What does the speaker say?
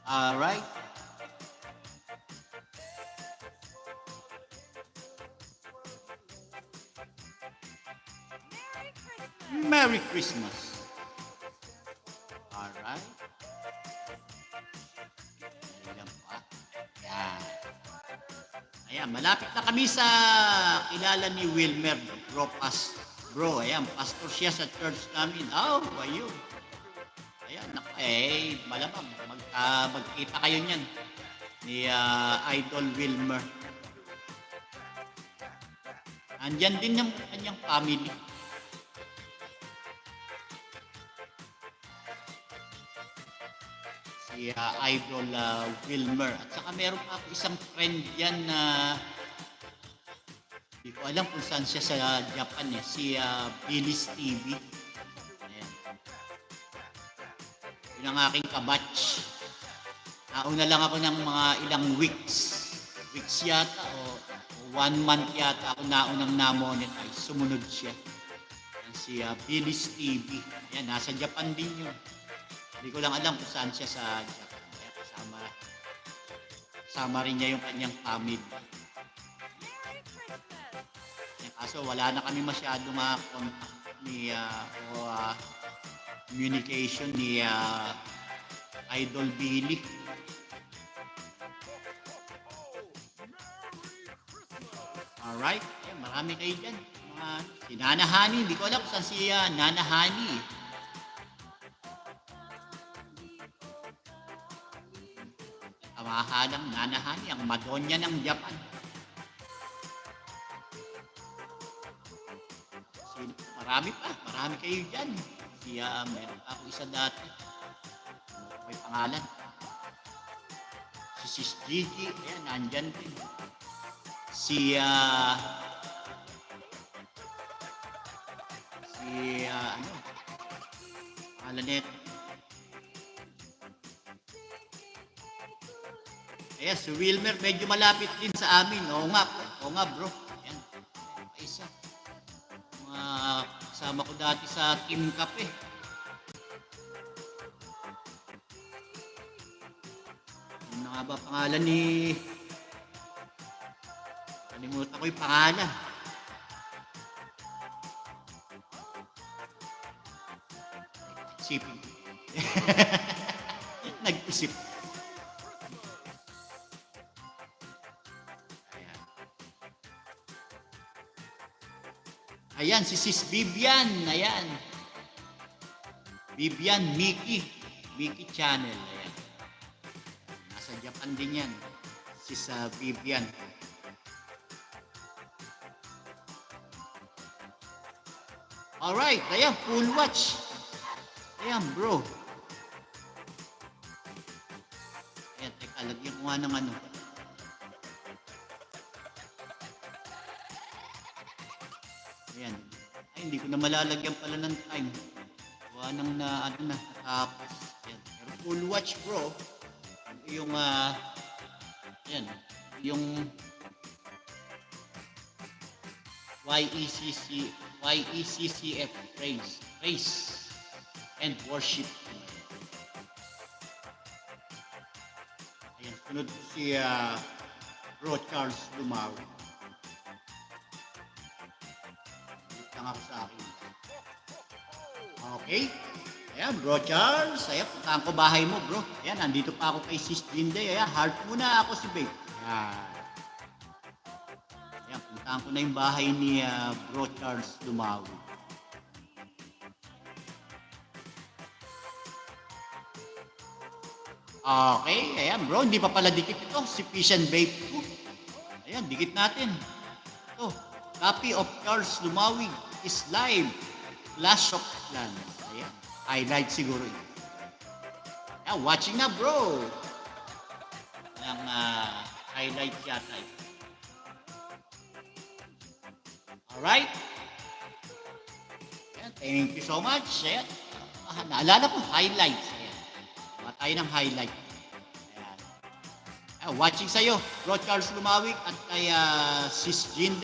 Alright. Merry Christmas. Alright. Ayan pa. Yan. Ayan, malapit na kami sa kilala ni Wilmer, bro, bro, ayan, pastor siya sa church namin. Oh, ayun. Ayan, malamang, magkita kayo niyan ni Idol Wilmer. Andyan din yung kanyang family. Si Idol Wilmer. At saka meron pa ako isang friend yan na hindi ko alam kung saan siya sa Japan eh. Si Billy's TV. Ayan. Yun ang aking kabatch. Nauna lang ako ng mga ilang weeks. Weeks yata o 1 month yata ako naunang na-monetize. Sumunod siya. Ayan, si Billy's TV. Ayan, nasa Japan din yun. Hindi ko lang alam kung saan siya sa Japan. Kaya kasama rin niya yung kanyang family. Kaso wala na kami masyadong contact ni communication ni Idol Billy. Alright, ayan, marami kayo dyan. Si Nana Honey, hindi ko alam kung saan si Nana Honey. Kamahalang Nana Honey, ang Madonya ng Japan. Marami kayo dyan. Meron pa ako isa dati. May pangalan. Si Sis Gigi, ayan, nandyan din. Si pangalan nito. Ayan, si Wilmer, medyo malapit din sa amin. Oo nga bro. Ayan, isa. Kasama ko dati sa Team Cafe. Ano nga ba pangalan ni... Kalimutan ko yung pangalan. Isipin. Nag-isip. Ayan, si Sis Vivian. Ayan. Vivian Mickey Channel. Ayan. Nasa Japan din yan. Sis Vivian. Alright, ayan, full watch. Ayan, bro. Ayan, teka, lagyan ko nga ng ano. Ayan. Ay, hindi ko na malalagyan pala ng time. Gawa nang natapos. Ayan. Pero full watch, bro. Yung, ayan, yung YECCF praise and worship. Ayan, sunod si Bro Charles Lumawi. Lang ako sa akin. Okay. Ayan, Bro Charles. Ayan, puntahan ko bahay mo, bro. Ayan, nandito pa ako kay Sis Jinday. Ayan, heart muna ako si Babe. Ayan, puntahan ko na yung bahay ni Bro Charles Lumawi. Okay, ayan bro, hindi pa pala dikit ito. Si Fish and Babe 2. Ayan, dikit natin. Ito, copy of Charles Lumawi is live. Clash of Clans. Ayan. Highlight siguro yun. Ayan, watching na bro. Ang highlight yata yun. Alright. Ayan, thank you so much. Ayan. Naalala ko, highlights. Ayan. Gawa tayo ng highlight. Ayan. Ayan, watching sa'yo, Bro Charles Lumawik at kay Sis Jean.